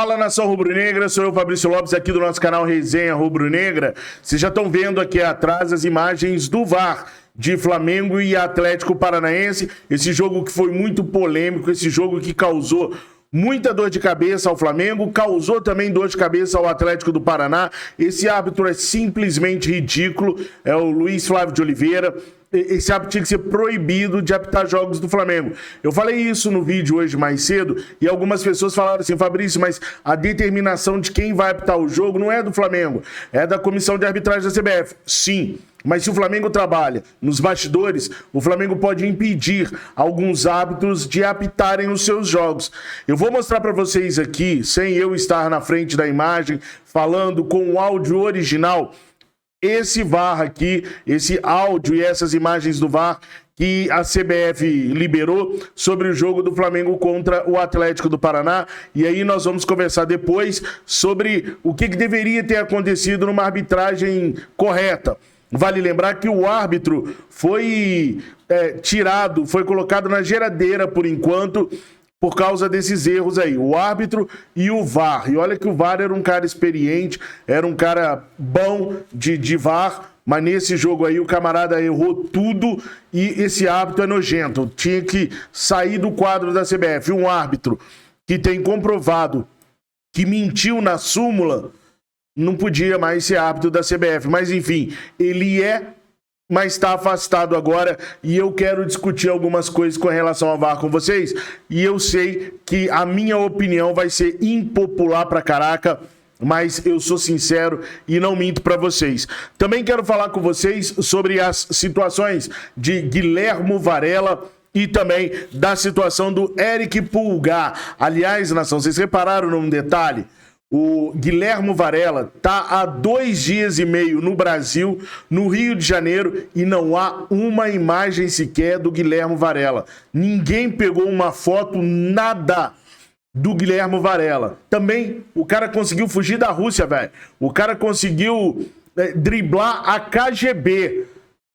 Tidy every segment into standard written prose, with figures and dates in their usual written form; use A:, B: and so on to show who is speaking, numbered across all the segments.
A: Fala, nação rubro-negra, sou eu, Fabrício Lopes, aqui do nosso canal Resenha Rubro-Negra. Vocês já estão vendo aqui atrás as imagens do VAR de Flamengo e Atlético Paranaense. Esse jogo que foi muito polêmico, esse jogo que causou muita dor de cabeça ao Flamengo, causou também dor de cabeça ao Atlético do Paraná. Esse árbitro é simplesmente ridículo, é o Luiz Flávio de Oliveira. Esse árbitro tinha que ser proibido de apitar jogos do Flamengo. Eu falei isso no vídeo hoje mais cedo e algumas pessoas falaram assim: Fabrício, mas a determinação de quem vai apitar o jogo não é do Flamengo, é da comissão de arbitragem da CBF. Sim, mas se o Flamengo trabalha nos bastidores, o Flamengo pode impedir alguns árbitros de apitarem os seus jogos. Eu vou mostrar para vocês aqui, sem eu estar na frente da imagem, falando com o áudio original, esse VAR aqui, esse áudio e essas imagens do VAR que a CBF liberou sobre o jogo do Flamengo contra o Atlético do Paraná. E aí nós vamos conversar depois sobre o que deveria ter acontecido numa arbitragem correta. Vale lembrar que o árbitro foi tirado, foi colocado na geladeira por enquanto, por causa desses erros aí, o árbitro e o VAR. E olha que o VAR era um cara experiente, era um cara bom de VAR, mas nesse jogo aí o camarada errou tudo e esse árbitro é nojento. Tinha que sair do quadro da CBF. Um árbitro que tem comprovado que mentiu na súmula não podia mais ser árbitro da CBF. Mas enfim, ele mas está afastado agora e eu quero discutir algumas coisas com relação ao VAR com vocês. E eu sei que a minha opinião vai ser impopular pra caraca, mas eu sou sincero e não minto para vocês. Também quero falar com vocês sobre as situações de Guilhermo Varela e também da situação do Eric Pulgar. Aliás, nação, vocês repararam num detalhe? O Guilhermo Varela está há 2 dias e meio no Brasil, no Rio de Janeiro, e não há uma imagem sequer do Guilhermo Varela. Ninguém pegou uma foto, nada do Guilhermo Varela. Também o cara conseguiu fugir da Rússia, velho. O cara conseguiu driblar a KGB.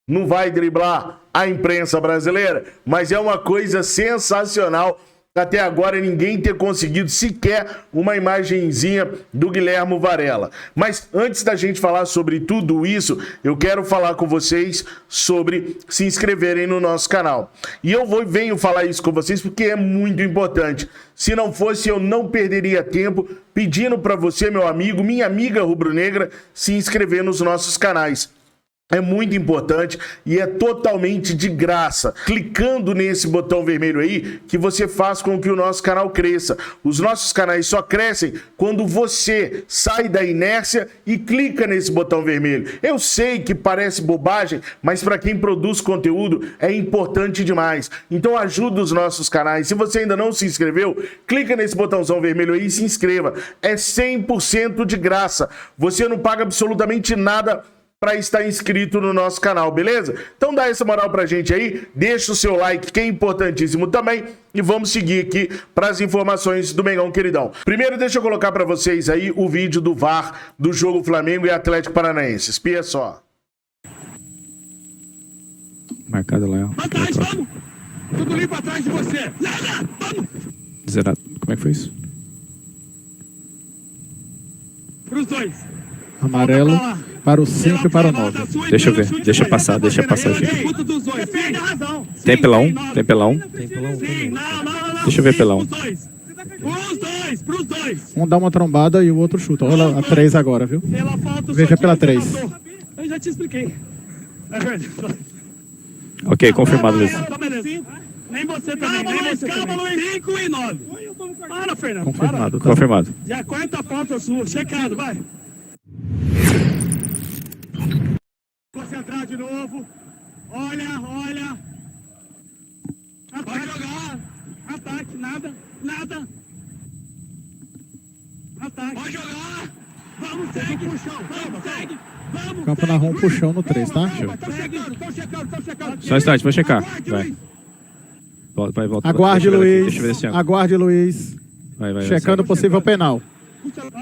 A: Não vai driblar a imprensa brasileira, mas é uma coisa sensacional até agora ninguém ter conseguido sequer uma imagenzinha do Guilhermo Varela. Mas antes da gente falar sobre tudo isso, eu quero falar com vocês sobre se inscreverem no nosso canal. E eu venho falar isso com vocês porque é muito importante. Se não fosse, eu não perderia tempo pedindo para você, meu amigo, minha amiga rubro-negra, se inscrever nos nossos canais. É muito importante e é totalmente de graça. Clicando nesse botão vermelho aí, que você faz com que o nosso canal cresça. Os nossos canais só crescem quando você sai da inércia e clica nesse botão vermelho. Eu sei que parece bobagem, mas para quem produz conteúdo é importante demais. Então ajuda os nossos canais. Se você ainda não se inscreveu, clica nesse botãozão vermelho aí e se inscreva. É 100% de graça. Você não paga absolutamente nada para estar inscrito no nosso canal, beleza? Então dá essa moral pra gente aí, deixa o seu like, que é importantíssimo também, e vamos seguir aqui para as informações do Mengão Queridão. Primeiro, deixa eu colocar para vocês aí o vídeo do VAR do jogo Flamengo e Atlético Paranaense. Espia só.
B: Marcado lá.
C: Atrás, vamos! Tudo limpo atrás de você! Nada! Vamos!
B: Zerado. Como é que foi isso?
C: Pros dois!
B: Amarelo para o 5 e para o 9. Deixa eu ver, deixa passar, gente. Tem pela 1? Tem pela 1? Deixa eu ver pela 1.
C: Pros dois!
D: Um dá uma trombada e o outro chuta. Olha a 3 agora, viu? Veja pela 3.
C: Eu já te expliquei. É verdade.
B: Ok, confirmado, Luiz.
C: Tá beleza. Nem você também, nem você também. 5 e 9. Para, Fernando.
D: Confirmado, tá?
B: Confirmado.
C: Já a quarta falta sua. Checado, vai. Concentrar de novo. Olha. Vai jogar. Ataque, nada. Ataque. Vai jogar. Vamos, segue. Vamos, segue. Vamos.
D: Campo narrou um puxão no 3, tá?
C: Estão checando.
B: Só um instante, vou checar. Vai. Volta.
D: Aguarde, Luiz.
B: Deixa eu ver esse ângulo.
D: Aguarde, Luiz.
B: Vai.
D: Checando possível penal.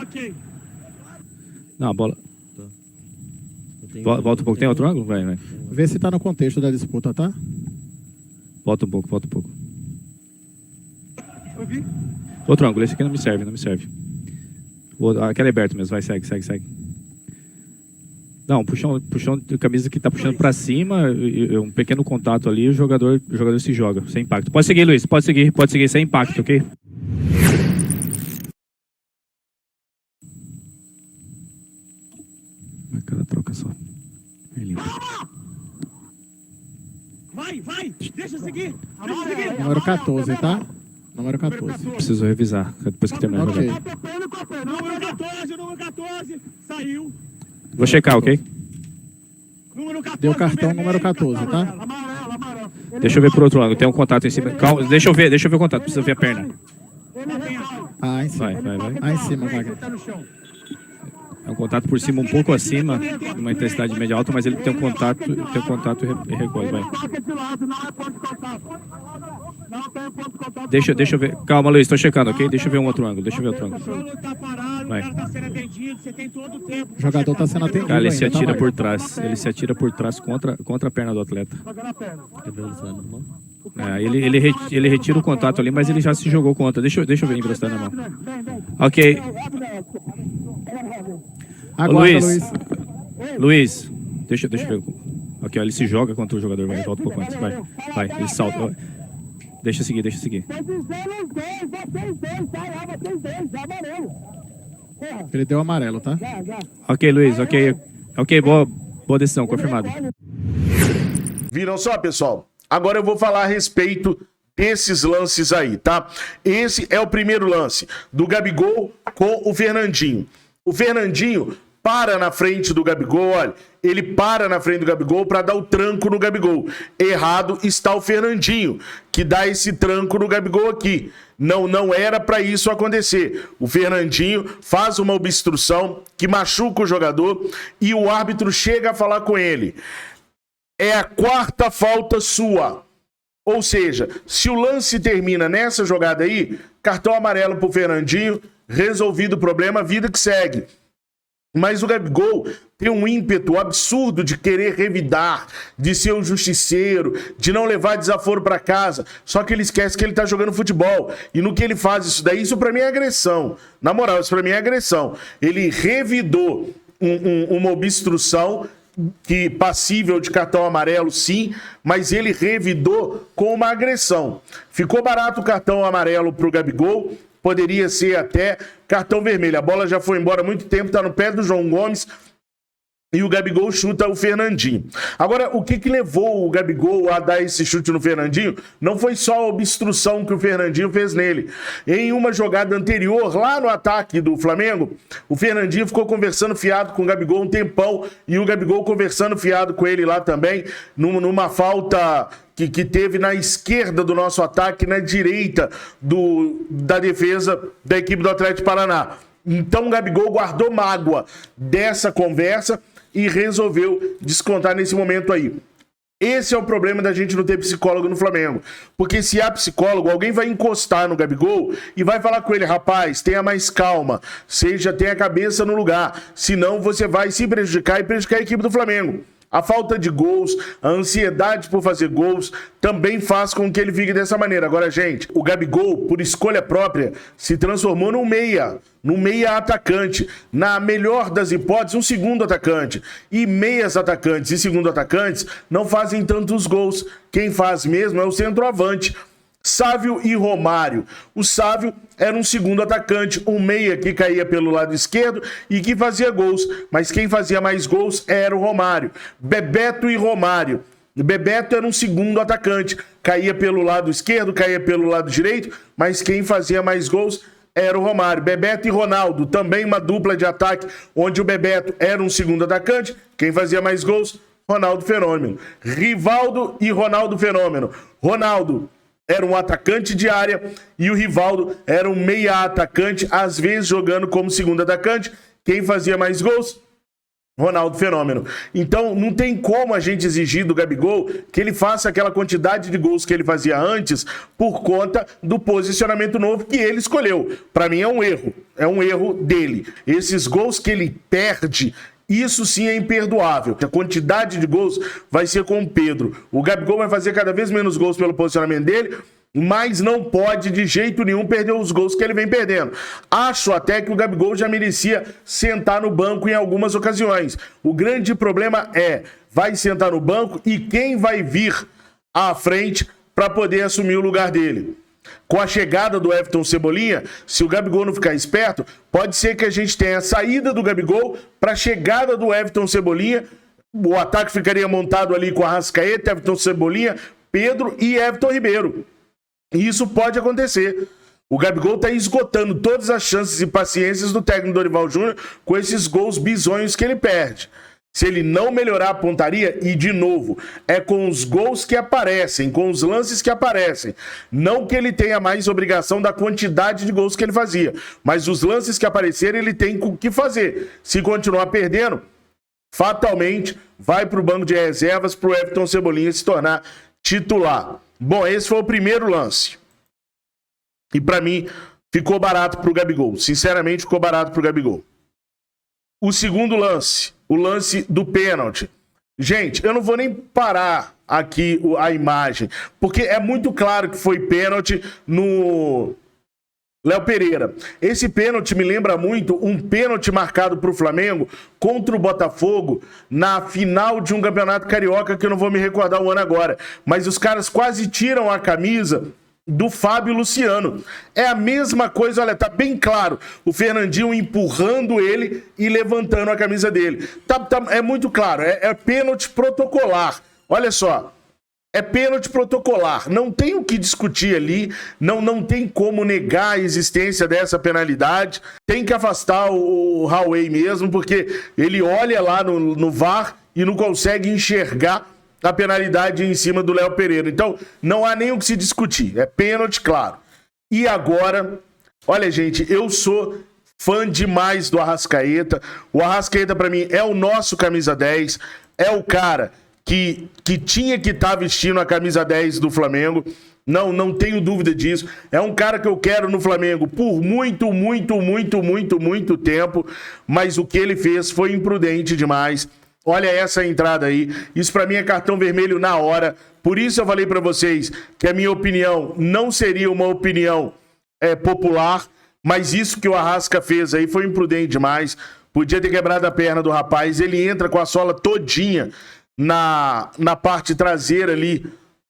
C: Ok.
B: Não, a bola. Volta um pouco. Tem outro ângulo? Vai.
D: Vê se tá no contexto da disputa, tá?
B: Volta um pouco. Outro ângulo, esse aqui não me serve. Aquela é aberto mesmo, vai, segue. Não, puxão de camisa que tá puxando pra cima, um pequeno contato ali, o jogador se joga, sem impacto. Pode seguir, Luiz, pode seguir sem impacto, ok? Aquela troca só. É lindo.
C: Vai, deixa seguir.
D: Número 14, tá? Número 14.
B: Preciso revisar, depois que terminar
D: Ok.
B: o jogo.
C: Número 14, saiu.
B: Vou checar, ok?
C: Número 14.
D: Deu cartão número 14, tá?
C: Amarelo.
B: Deixa eu ver por outro lado, tem um contato em cima. Calma, deixa eu ver o contato, preciso ver a perna.
D: Ah, em cima.
B: Vai.
D: Ah, em cima, Wagner.
C: Tá no chão.
B: É um contato por cima, um pouco acima, uma intensidade média alta, mas ele tem um contato e recolhe, vai.
C: Toca de lado, não é ponto de contato. Não tem ponto de contato.
B: Deixa eu ver. Calma, Luiz, tô checando, ok? Deixa eu ver um outro ângulo,
C: O jogo tá parado,
B: Vai.
C: o cara tá sendo atendido, você tem todo o tempo.
D: O jogador tá sendo atendido
B: Cara, ele se
D: ainda, tá,
B: atira
D: Wagner?
B: por trás. Ele se atira por trás contra a perna do atleta.
C: Jogando a perna.
B: Ele retira o contato ali, mas ele já se jogou contra. Deixa eu ver em velocidade na mão. Ok.
D: Aguarda,
B: Luiz, deixa eu ver. Ok, ó, ele se joga contra o jogador, vai, volta um pouco antes, vai, ele salta. Deixa eu seguir.
C: Vocês dois, tá? Vocês dois, amarelo. Porra,
D: Ele deu amarelo, tá?
C: já.
B: Ok, Luiz, ok, boa decisão, confirmado.
A: Viram só, pessoal? Agora eu vou falar a respeito desses lances aí, tá? Esse é o primeiro lance do Gabigol com o Fernandinho. O Fernandinho para na frente do Gabigol, olha, ele para na frente do Gabigol para dar o tranco no Gabigol. Errado está o Fernandinho, que dá esse tranco no Gabigol aqui. Não era para isso acontecer. O Fernandinho faz uma obstrução que machuca o jogador e o árbitro chega a falar com ele. É a quarta falta sua. Ou seja, se o lance termina nessa jogada aí, cartão amarelo pro Fernandinho, resolvido o problema, vida que segue. Mas o Gabigol tem um ímpeto absurdo de querer revidar, de ser um justiceiro, de não levar desaforo para casa. Só que ele esquece que ele tá jogando futebol. E no que ele faz isso daí, isso pra mim é agressão. Na moral, isso pra mim é agressão. Ele revidou uma obstrução que passível de cartão amarelo, sim, mas ele revidou com uma agressão. Ficou barato o cartão amarelo pro Gabigol, poderia ser até cartão vermelho. A bola já foi embora há muito tempo, tá no pé do João Gomes e o Gabigol chuta o Fernandinho. Agora, o que levou o Gabigol a dar esse chute no Fernandinho não foi só a obstrução que o Fernandinho fez nele. Em uma jogada anterior, lá no ataque do Flamengo, o Fernandinho ficou conversando fiado com o Gabigol um tempão e o Gabigol conversando fiado com ele lá também, numa falta que teve na esquerda do nosso ataque, na direita da defesa da equipe do Atlético Paraná. Então o Gabigol guardou mágoa dessa conversa e resolveu descontar nesse momento aí. Esse é o problema da gente não ter psicólogo no Flamengo. Porque se há psicólogo, alguém vai encostar no Gabigol e vai falar com ele, rapaz, tenha mais calma, tenha a cabeça no lugar, senão você vai se prejudicar e prejudicar a equipe do Flamengo. A falta de gols, a ansiedade por fazer gols, também faz com que ele fique dessa maneira. Agora, gente, o Gabigol, por escolha própria, se transformou num meia atacante. Na melhor das hipóteses, um segundo atacante. E meias atacantes e segundo atacantes não fazem tantos gols. Quem faz mesmo é o centroavante. Sávio e Romário. O Sávio era um segundo atacante, um meia que caía pelo lado esquerdo e que fazia gols, mas quem fazia mais gols era o Romário. Bebeto e Romário. Bebeto era um segundo atacante, caía pelo lado esquerdo, caía pelo lado direito, mas quem fazia mais gols era o Romário. Bebeto e Ronaldo, também uma dupla de ataque, onde o Bebeto era um segundo atacante, quem fazia mais gols, Ronaldo Fenômeno. Rivaldo e Ronaldo Fenômeno. Ronaldo era um atacante de área e o Rivaldo era um meia atacante, às vezes jogando como segundo atacante. Quem fazia mais gols? Ronaldo Fenômeno. Então não tem como a gente exigir do Gabigol que ele faça aquela quantidade de gols que ele fazia antes por conta do posicionamento novo que ele escolheu. Para mim é um erro dele. Esses gols que ele perde, isso sim é imperdoável. A quantidade de gols vai ser com o Pedro. O Gabigol vai fazer cada vez menos gols pelo posicionamento dele mas não pode de jeito nenhum perder os gols que ele vem perdendo. Acho até que o Gabigol já merecia sentar no banco em algumas ocasiões. O grande problema vai sentar no banco e quem vai vir à frente para poder assumir o lugar dele? Com a chegada do Everton Cebolinha, se o Gabigol não ficar esperto, pode ser que a gente tenha a saída do Gabigol para a chegada do Everton Cebolinha. O ataque ficaria montado ali com Arrascaeta, Everton Cebolinha, Pedro e Everton Ribeiro. E isso pode acontecer. O Gabigol está esgotando todas as chances e paciências do técnico Dorival Júnior com esses gols bizonhos que ele perde. Se ele não melhorar a pontaria, e de novo, é com os gols que aparecem, com os lances que aparecem. Não que ele tenha mais obrigação da quantidade de gols que ele fazia, mas os lances que aparecerem ele tem o que fazer. Se continuar perdendo, fatalmente vai para o banco de reservas para o Everton Cebolinha se tornar titular. Bom, esse foi o primeiro lance. E para mim, ficou barato para o Gabigol. Sinceramente, ficou barato para o Gabigol. O segundo lance, o lance do pênalti. Gente, eu não vou nem parar aqui a imagem, porque é muito claro que foi pênalti no Léo Pereira. Esse pênalti me lembra muito um pênalti marcado para o Flamengo contra o Botafogo na final de um campeonato carioca, que eu não vou me recordar o ano agora. Mas os caras quase tiram a camisa do Fábio Luciano. É a mesma coisa, olha, tá bem claro. O Fernandinho empurrando ele e levantando a camisa dele. É muito claro, é pênalti protocolar. Olha só. É pênalti protocolar, não tem o que discutir ali, não tem como negar a existência dessa penalidade, tem que afastar o Huawei mesmo, porque ele olha lá no VAR e não consegue enxergar a penalidade em cima do Léo Pereira. Então, não há nem o que se discutir, é pênalti, claro. E agora, olha gente, eu sou fã demais do Arrascaeta. O Arrascaeta para mim é o nosso camisa 10, é o cara que tinha que estar vestindo a camisa 10 do Flamengo, não tenho dúvida disso. É um cara que eu quero no Flamengo por muito tempo, mas o que ele fez foi imprudente demais. Olha essa entrada aí, isso pra mim é cartão vermelho na hora. Por isso eu falei pra vocês que a minha opinião não seria uma opinião popular, mas isso que o Arrasca fez aí foi imprudente demais. Podia ter quebrado a perna do rapaz, ele entra com a sola todinha na parte traseira ali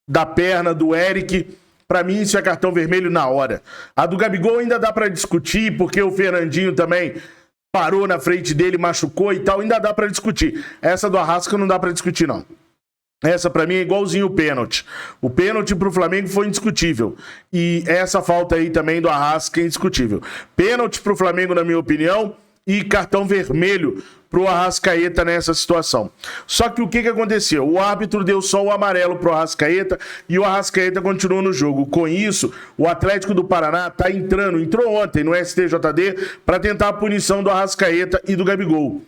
A: da perna do Eric. Pra mim isso é cartão vermelho na hora. A do Gabigol ainda dá pra discutir, porque o Fernandinho também parou na frente dele, machucou e tal, ainda dá pra discutir. Essa do Arrasca não dá pra discutir não. Essa pra mim é igualzinho o pênalti. O pênalti pro Flamengo foi indiscutível. E essa falta aí também do Arrasca é indiscutível. Pênalti pro Flamengo, na minha opinião, e cartão vermelho pro Arrascaeta nessa situação. Só que o que aconteceu? O árbitro deu só o amarelo pro Arrascaeta e o Arrascaeta continua no jogo. Com isso, o Atlético do Paraná entrou ontem no STJD para tentar a punição do Arrascaeta e do Gabigol.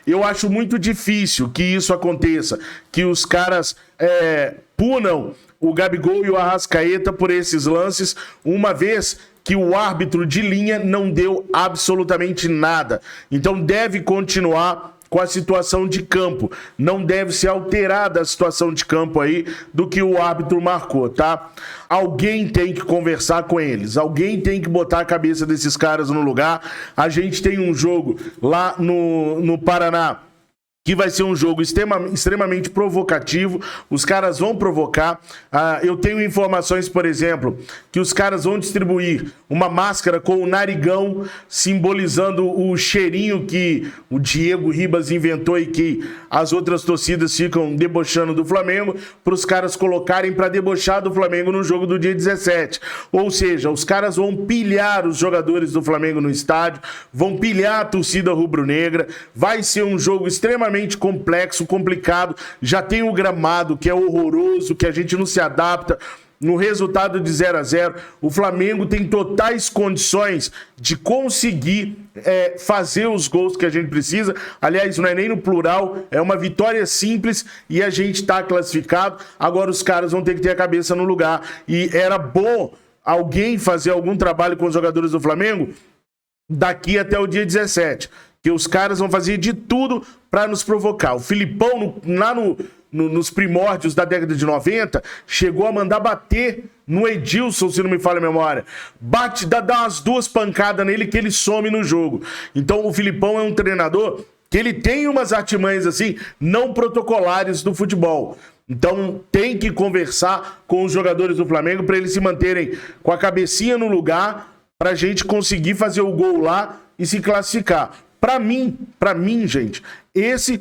A: Eu acho muito difícil que isso aconteça, que os caras punam o Gabigol e o Arrascaeta por esses lances, uma vez que o árbitro de linha não deu absolutamente nada. Então deve continuar com a situação de campo. Não deve ser alterada a situação de campo aí do que o árbitro marcou, tá? Alguém tem que conversar com eles. Alguém tem que botar a cabeça desses caras no lugar. A gente tem um jogo lá no Paraná, que vai ser um jogo extremamente provocativo. Os caras vão provocar. Eu tenho informações, por exemplo, que os caras vão distribuir uma máscara com o narigão, simbolizando o cheirinho que o Diego Ribas inventou e que as outras torcidas ficam debochando do Flamengo, para os caras colocarem para debochar do Flamengo no jogo do dia 17. Ou seja, os caras vão pilhar os jogadores do Flamengo no estádio, vão pilhar a torcida rubro-negra. Vai ser um jogo extremamente complexo, complicado. Já tem o gramado, que é horroroso, que a gente não se adapta. No resultado de 0-0, o Flamengo tem totais condições de conseguir fazer os gols que a gente precisa. Aliás, não é nem no plural, é uma vitória simples e a gente está classificado. Agora os caras vão ter que ter a cabeça no lugar. E era bom alguém fazer algum trabalho com os jogadores do Flamengo daqui até o dia 17. Que os caras vão fazer de tudo para nos provocar. O Filipão, lá nos primórdios da década de 90, chegou a mandar bater no Edilson, se não me falha a memória. Dá umas 2 pancadas nele que ele some no jogo. Então o Filipão é um treinador que ele tem umas artimanhas assim, não protocolares do futebol. Então tem que conversar com os jogadores do Flamengo para eles se manterem com a cabecinha no lugar, para a gente conseguir fazer o gol lá e se classificar. Para mim, gente, esse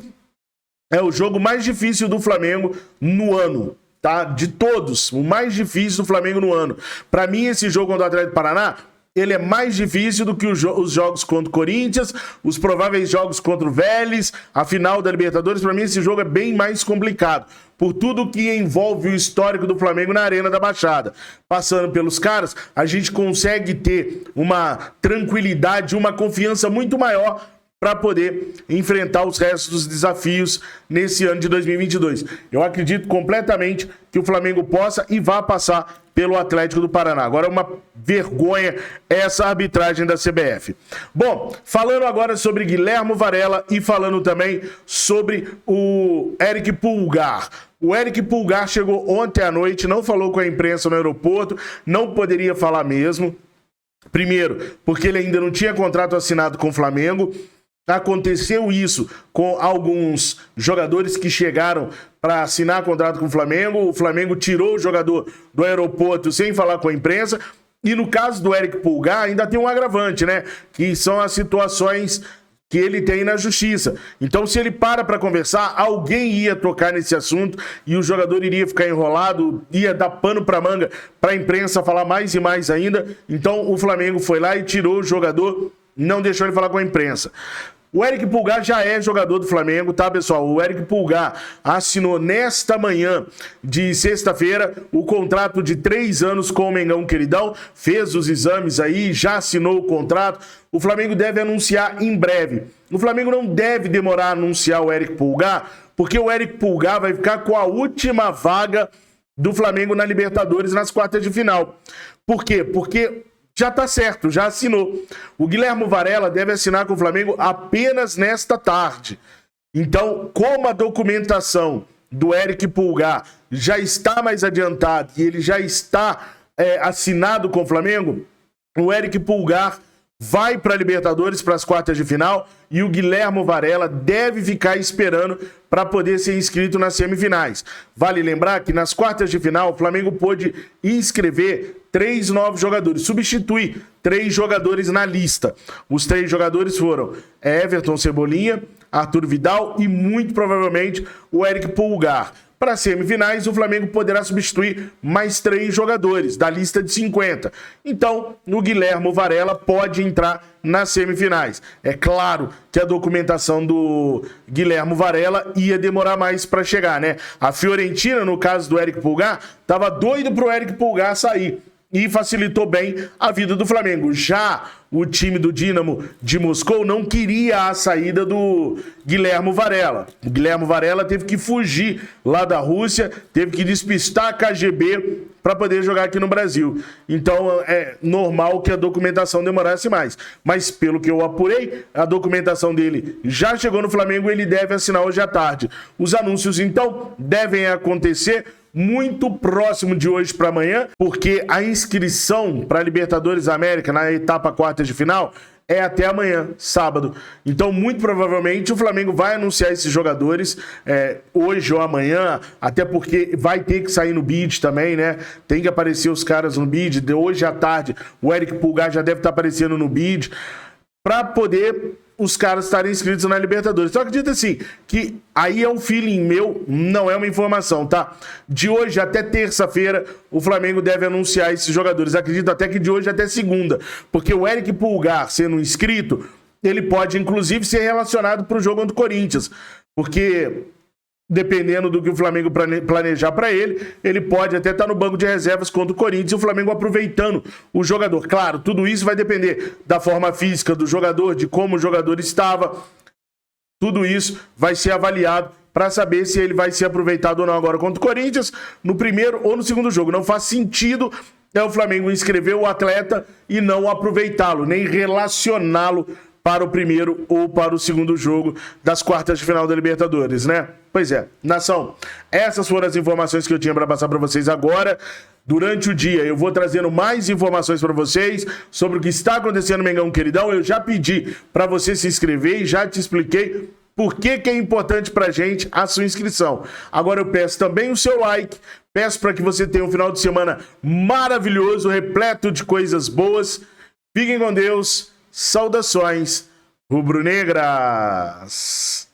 A: é o jogo mais difícil do Flamengo no ano, tá? De todos, o mais difícil do Flamengo no ano. Para mim, esse jogo contra o Atlético Paraná, ele é mais difícil do que os jogos contra o Corinthians, os prováveis jogos contra o Vélez, a final da Libertadores. Para mim, esse jogo é bem mais complicado, por tudo que envolve o histórico do Flamengo na Arena da Baixada. Passando pelos caras, a gente consegue ter uma tranquilidade, uma confiança muito maior para poder enfrentar os restos dos desafios nesse ano de 2022. Eu acredito completamente que o Flamengo possa e vá passar pelo Atlético do Paraná. Agora é uma vergonha essa arbitragem da CBF. Bom, falando agora sobre Guilhermo Varela e falando também sobre o Eric Pulgar. O Eric Pulgar chegou ontem à noite, não falou com a imprensa no aeroporto, não poderia falar mesmo. Primeiro, porque ele ainda não tinha contrato assinado com o Flamengo. Aconteceu isso com alguns jogadores que chegaram para assinar contrato com o Flamengo tirou o jogador do aeroporto sem falar com a imprensa, e no caso do Eric Pulgar ainda tem um agravante, né? Que são as situações que ele tem na justiça. Então, se ele para conversar, alguém ia tocar nesse assunto e o jogador iria ficar enrolado, ia dar pano para manga para a imprensa falar mais e mais ainda. Então, o Flamengo foi lá e tirou o jogador, não deixou ele falar com a imprensa. O Eric Pulgar já é jogador do Flamengo, tá, pessoal? O Eric Pulgar assinou nesta manhã de sexta-feira o contrato de 3 anos com o Mengão Queridão, fez os exames aí, já assinou o contrato. O Flamengo deve anunciar em breve. O Flamengo não deve demorar a anunciar o Eric Pulgar, porque o Eric Pulgar vai ficar com a última vaga do Flamengo na Libertadores nas quartas de final. Por quê? Porque já está certo, já assinou. O Guilhermo Varela deve assinar com o Flamengo apenas nesta tarde. Então, como a documentação do Eric Pulgar já está mais adiantada e ele já está assinado com o Flamengo, o Eric Pulgar vai para a Libertadores, para as quartas de final, e o Guilhermo Varela deve ficar esperando para poder ser inscrito nas semifinais. Vale lembrar que nas quartas de final o Flamengo pôde inscrever 3 novos jogadores, substituir 3 jogadores na lista. Os 3 jogadores foram Everton Cebolinha, Arthur Vidal e muito provavelmente o Eric Pulgar. Para as semifinais, o Flamengo poderá substituir mais 3 jogadores da lista de 50. Então, o Guilhermo Varela pode entrar nas semifinais. É claro que a documentação do Guilhermo Varela ia demorar mais para chegar, né? A Fiorentina, no caso do Eric Pulgar, estava doido para o Eric Pulgar sair e facilitou bem a vida do Flamengo. Já o time do Dínamo de Moscou não queria a saída do Guilhermo Varela. O Guilhermo Varela teve que fugir lá da Rússia, teve que despistar a KGB para poder jogar aqui no Brasil. Então é normal que a documentação demorasse mais. Mas pelo que eu apurei, a documentação dele já chegou no Flamengo e ele deve assinar hoje à tarde. Os anúncios então devem acontecer muito próximo de hoje para amanhã, porque a inscrição para a Libertadores América na etapa quartas de final é até amanhã, sábado. Então, muito provavelmente, o Flamengo vai anunciar esses jogadores hoje ou amanhã, até porque vai ter que sair no bid também, né? Tem que aparecer os caras no bid. De hoje à tarde, o Eric Pulgar já deve estar aparecendo no bid, para poder os caras estarem inscritos na Libertadores. Só acredito assim, que aí é um feeling meu, não é uma informação, tá? De hoje até terça-feira, o Flamengo deve anunciar esses jogadores. Acredito até que de hoje até segunda, porque o Eric Pulgar, sendo inscrito, ele pode, inclusive, ser relacionado para o jogo contra o Corinthians, porque dependendo do que o Flamengo planejar para ele, ele pode até estar no banco de reservas contra o Corinthians e o Flamengo aproveitando o jogador. Claro, tudo isso vai depender da forma física do jogador, de como o jogador estava. Tudo isso vai ser avaliado para saber se ele vai ser aproveitado ou não agora contra o Corinthians, no primeiro ou no segundo jogo. Não faz sentido o Flamengo inscrever o atleta e não aproveitá-lo, nem relacioná-lo para o primeiro ou para o segundo jogo das quartas de final da Libertadores, né? Pois é, nação, essas foram as informações que eu tinha para passar para vocês agora. Durante o dia eu vou trazendo mais informações para vocês sobre o que está acontecendo no Mengão Queridão. Eu já pedi para você se inscrever e já te expliquei por que é importante pra gente a sua inscrição. Agora eu peço também o seu like, peço para que você tenha um final de semana maravilhoso, repleto de coisas boas. Fiquem com Deus, saudações rubro-negras!